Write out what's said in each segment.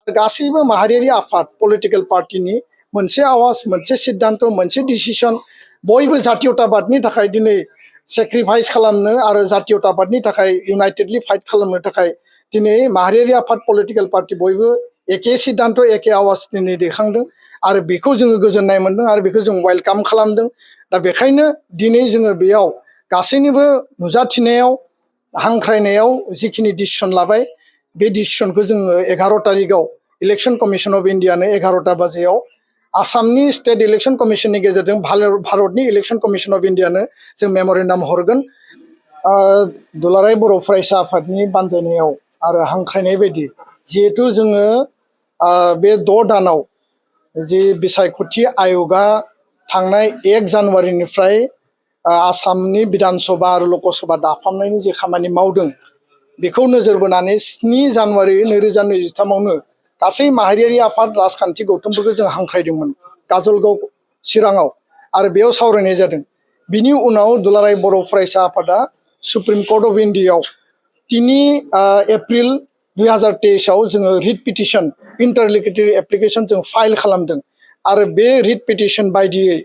गासैबो माहारियारि आफाद पलिटिकल पार्टीनि मोनसे आवाज मोनसे सिद्धांत मोनसे डिसिसन बयबो जातीयताबादनि थाखाय दिनै सेक्रिफाइस खालामनो आरो जातीयताबादनि थाखाय इउनाइटेडलि फाइट खालामनो थाखाय दिनै माहारियारि आफाद पलिटिकल पार्टी बयबो एखे सिद्धांत एखे आवाज दिनै दैखांदों आरो बेखौ जोङो गोजोननाय मोनदों आरो बेखौ जों वेलकाम खालामदों। दा बेखायनो दिनै जोङो बेयाव गासैनिबो नुजाथिनायाव हांख्रायनायाव जिखिनि डिसिसन लाबाय बे डिसिसनखौ जोङो 11 तारिखआव इलेक्शन कमिशन अफ इन्डियानो 11टा बाजियाव आसामनि स्टेट इलेक्शन कमिशननि गेजेरजों भारतनि इलेक्शन कमिशन अफ इन्डियानो जों मेम'रेन्डाम हरगोन। दुलाराय बर' फरायसा आफादनि बानजायनायाव आरो हांख्रायनाय बायदि जिहेतु जोङो बे 6 दानाव जि बिसायख'थि आय'गा थांनाय 1 जानुवारिनिफ्राय आसामनि बिधान सभा आरो लकसभा दाफामनायनि जे खामानि मावदों बेखौ नोजोर बोनानै 7 जानुवारि 2023आवनो गासै माहारियारि आफाद राजखान्थि गौथुमफोरखौ जों हांख्रायदोंमोन काजलगाव चिराङाव आरो बेयाव सावरायनाय जादों। बिनि उनाव दुलाराय बर' फरायसा आफादा सुप्रिम कर्ट अफ इन्डियायाव 3 एप्रिल 2023आव जोङो रिट पिटिशन इन्टारलिकुटरी एप्लिकेशन जों फाइल खालामदों आरो बे रिट पिटिशन बायदियै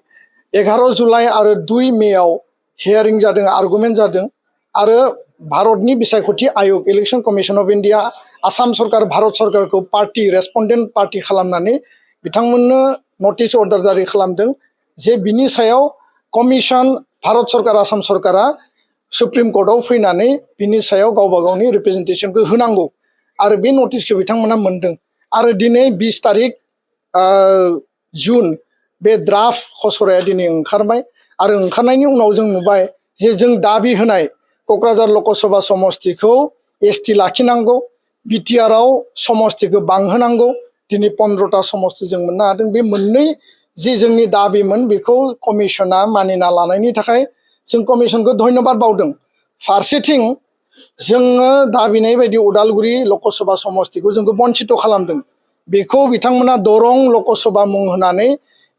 11 जुलाइ आरो 2 मेआव हियारिं जादों आर्गुमेन्ट जादों आरो भारतनि बिसायख'थि आयोग election commission of India Assam सरकार भारत सरकारखौ पार्टी रेस्पन्डेन्ट पार्टी खालामनानै बिथांमोननो नटिस अर्डार जारि खालामदों जे बिनि सायाव कमिशन भारत सरकार आसाम सरकारा सुप्रिम कर्टआव फैनानै बिनि सायाव गावबा गावनि रिप्रेजेन्टेशनखौ होनांगौ आरो बे नटिसखौ बिथांमोना मोनदों आरो दिनै 20 तारिख जुन बे ड्राफ्ट खसराया दिनै ओंखारबाय आरो ओंखारनायनि उनाव जों नुबाय जे जों दाबि होनाय क'क्राझार लकसभा समस्तिखौ एसटि लाखिनांगौ बिटिआरआव समस्तिखौ बांहोनांगौ दिनै 15टा समस्ति जों मोननो हादों। बे मोननै जि जोंनि दाबिमोन बेखौ कमिशना मानिना लानायनि थाखाय जों कमिशनखौ धन्यबाद बावदों। फारसेथिं जोङो दाबिनाय बायदि उदालगुरि लकसभा समस्तिखौ जोंखौ बन्चित खालामदों बेखौ बिथांमोना दरं लकसभा मुं होनानै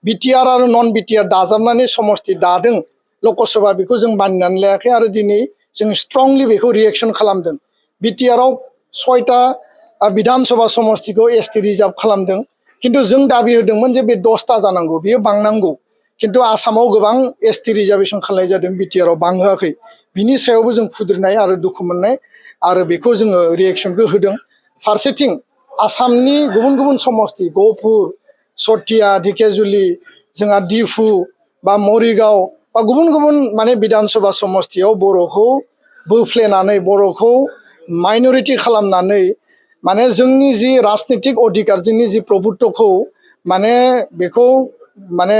बिटिआर आरो नन बिटिआर दाजाबनानै समस्ति दादों लकसभा बेखौ जों मानिनानै लायाखै आरो दिनै जों स्ट्रंलि बेखौ रिएक्शन खालामदों। बिटिआरआव 6टा बिधान सभा समस्तिखौ एसटि रिजार्भ खालामदों किन्तु जों दाबि होदोंमोन जे बे 10टा जानांगौ बेयो बांनांगौ किन्तु आसामाव गोबां एसटि रिजार्भेसन खालामनाय जादों बिटिआरआव बांहोआखै बिनि सायावबो जों खुद्रिनाय आरो दुखु मोननाय आरो बेखौ जोङो रिएक्शनखौ होदों। फारसेथिं आसामनि गुबुन गुबुन समस्ति गहपुर सथिया ढेकियाजुलि जोंहा डिफु बा मरिगाव बा गुबुन गुबुन माने बिधान सभा समस्तियाव बर'खौ बोफ्लेनानै बर'खौ माइनरिटि खालामनानै माने जोंनि जि राजनितिक अधिकार जोंनि जि प्रभुत्वखौ माने बेखौ माने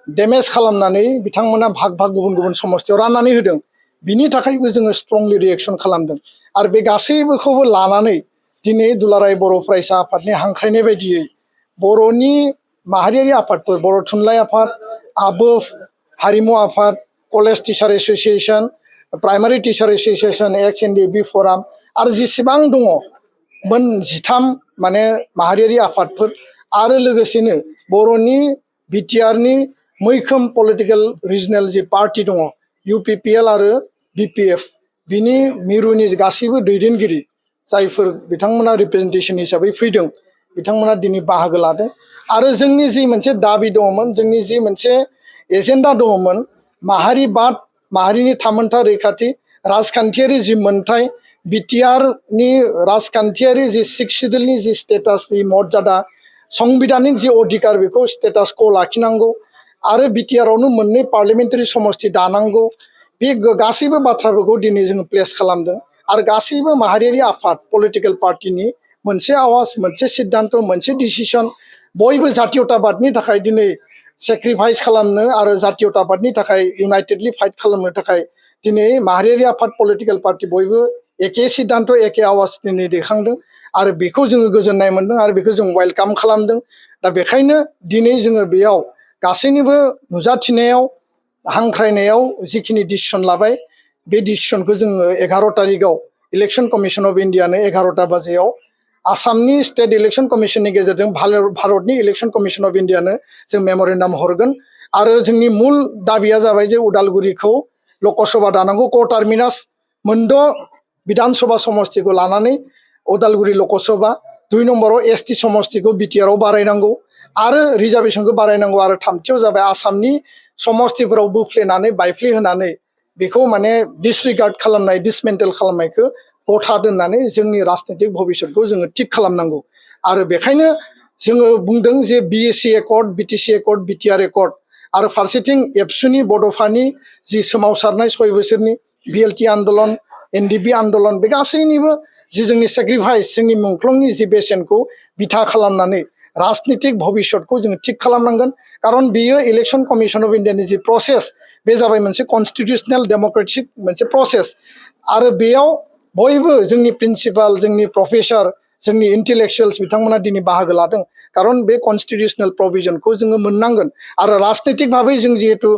डेमेज खालामनानै बिथांमोना भाग भाग गुबुन गुबुन समस्तियाव राननानै होदों बिनि थाखायबो जोङो स्ट्रंलि रिएक्शन खालामदों आरो बे गासैबोखौबो लानानै दिनै दुलाराय बर' फरायसा आफादनि हांख्रायनाय बायदियै बर'नि माहारियारि आफादफोर बर' थुनलाइ आफाद आबोफ हारिमु आफाद college teacher association primary teacher association ex NDFB forum आरो जेसेबां दङ मोन 13 माने माहारियारि आफादफोर आरो लोगोसेनो बर'नि बिटिआरनि मैखोम पलिटिकेल रिजनेल जि पार्टी दङ UPPL आरो BPF बिनि मिरुनि गासैबो दैदेनगिरि जायफोर बिथांमोना रिप्रेजेन्टेशन हिसाबै फैदों बिथांमोना दिनै बाहागो लादों आरो जोंनि जि मोनसे दाबि दङमोन जोंनि जि मोनसे एजेन्डा दङमोन माहारिबाद माहारिनि थामोनथा रैखाथि राजखान्थियारि जि मोनथाय बिटिआरनि राजखान्थियारि जि 6 सिडिउलनि जि स्टेटासनि मर्यादा संबिधानिक जि अधिकार बेखौ स्टेटासखौ लाखिनांगौ आरो बिटिआरआवनो मोननै पार्लियामेन्टारि समस्ति दानांगौ बे गासैबो बाथ्राफोरखौ दिनै जों प्लेस खालामदों आरो गासैबो माहारियारि आफाद पलिटिकल पार्टीनि मोनसे आवाज मोनसे सिद्धांत मोनसे डिसिसन बयबो जातीयताबादनि थाखाय दिनै सेक्रिफाइस खालामनो आरो जातीयताबादनि थाखाय इउनाइटेडलि फाइट खालामनो थाखाय दिनै माहारियारि आफाद पलिटिकल पार्टी बयबो एखे सिद्धांत एखे आवाज दिनै दैखांदों आरो बेखौ जोङो गोजोननाय मोनदों आरो बेखौ जों वेलकाम खालामदों। दा बेखायनो दिनै जोङो बेयाव गासैनिबो नुजाथिनायाव हांख्रायनायाव जिखिनि डिसिसन लाबाय बे डिसिसनखौ जोङो 11 तारिखआव इलेक्शन कमिशन अफ इन्डियानो 11टा बाजियाव आसामनि स्टेट इलेक्शन कमिशननि गेजेरजों भारतनि इलेक्शन कमिशन अफ इन्डियानो जों मेम'रेन्डाम हरगोन आरो जोंनि मुल दाबिया जाबाय जे उदालगुरिखौ लकसभा दानांगौ क टार्मिनास मोनद' बिधान सभा समस्तिखौ लानानै उदालगुरि लकसभा 2 नम्बराव एसटी समष्टिखौ बिटिआरआव बारायनांगौ आरो रिजार्भेशनखौ बारायनांगौ आरो 3थियाव जाबाय आसामनि समष्टिफोराव बोफ्लेनानै बायफ्लेहोनानै बेखौ माने डिसरिगार्ड खालामनाय डिसमेन्टेल खालामनायखौ गथा दोननानै जोंनि राजनीतिक भबिष्यतखौ जोङो थिक खालामनांगौ आरो बेखायनो जोङो बुंदों जे BAC accord BTC accord BTR accord आरो फारसेथिं एबसुनि बड'फानि जि सोमावसारनाय 6 बोसोरनि बिएलटि आन्दलन एनडिपि आन्दलन बे गासैनिबो जि जोंनि सेक्रिफाइस जोंनि मुंख्लंनि जि बेसेनखौ बिथा खालामनानै राजनीतिक भबिष्यतखौ जोङो थिक खालामनांगोन खारन बियो इलेक्शन कमिशन अफ इन्डियानि जि प्रसेस बे जाबाय मोनसे कन्स्टिटिउशनेल डेम'क्रेटिक मोनसे प्रसेस आरो बेयाव बयबो जोंनि प्रिन्सिपाल जोंनि प्रफेसर जोंनि इन्टेलेक्चुवेल्स बिथांमोना दिनै बाहागो लादों खारन बे कन्स्टिटिउशनेल प्रभिजनखौ जोङो मोननांगोन आरो राजनीतिक भाबै जों जिहेतु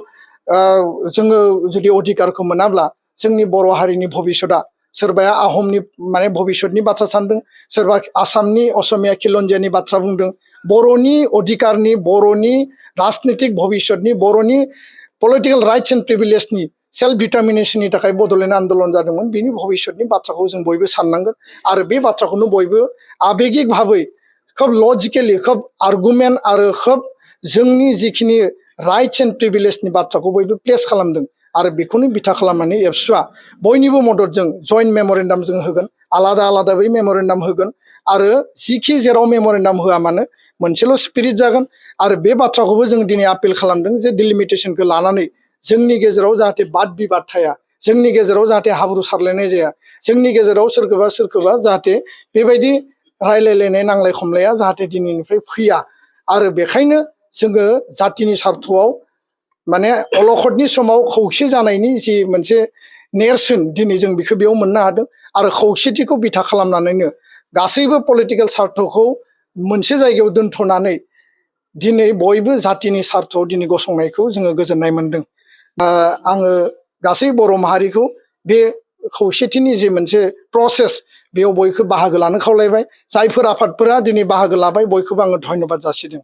जोङो जुदि अधिकारखौ मोनाब्ला जोंनि बर' हारिनि भबिष्यतआ सोरबाया आहमनि माने भबिष्यतनि बाथ्रा सानदों सोरबा आसामनि असमिया खिलन्जियानि बाथ्रा बुंदों बर'नि अधिकारनि बर'नि राजनीतिक भबिष्यतनि बर'नि पलिटिकल राइट्स एन्ड प्रिभिलेजनि सेल्फ डिटारमिनेशननि थाखाय बड'लेण्ड आन्दलन जादोंमोन बिनि भबिष्यतनि बाथ्राखौ जों बयबो साननांगोन आरो बे बाथ्राखौनो बयबो आबेगिक भाबै खोब लजिकेलि खोब आर्गुमेन्ट आरो खोब जोंनि जिखिनि राइट्स एन्ड प्रिभिलेजनि बाथ्राखौ बयबो प्लेस खालामदों आरो बेखौनो बिथा खालामनानै एबसुआ बयनिबो मददजों जइन्ट मेमरेन्डाम जों होगोन आलादा आलादा बै मेमरेन्डाम होगोन आरो जिखि जेराव मेमरेन्डाम होआ मानो मोनसेल' स्पिरिट जागोन आरो बे बाथ्राखौबो जों दिनै आपिल खालामदों जे डिलिमिटेशनखौ लानानै जोंनि गेजेराव जाहाथे बाद बिबाद थाया जोंनि गेजेराव जाहाथे हाब्रु सारलायनाय जाया जोंनि गेजेराव सोरखौबा जाहाथे बेबायदि रायलायलायनाय नांलाय खमलाया जाहाथे दिनैनिफ्राय फैया आरो बेखायनो जोङो जातिनि सार्थआव माने अलखदनि समाव खौसे जानायनि जि मोनसे नेरसोन दिनै जों बेखौ बेयाव मोननो हादों आरो खौसेथिखौ बिथा खालामनानैनो गासैबो पलिटिकेल सार्थखौ मोनसे जायगायाव दोनथ'नानै दिनै बयबो जातिनि सार्थआव दिनै गसंनायखौ जोङो गोजोननाय मोनदों आङो गासै बर' माहारिखौ बे खौसेथिनि जि मोनसे प्रसेस बेयाव बयखौ बाहागो लानो खावलायबाय जायफोर आफादफोरा दिनै बाहागो लाबाय बयखौबो आङो धन्यबाद जासिदों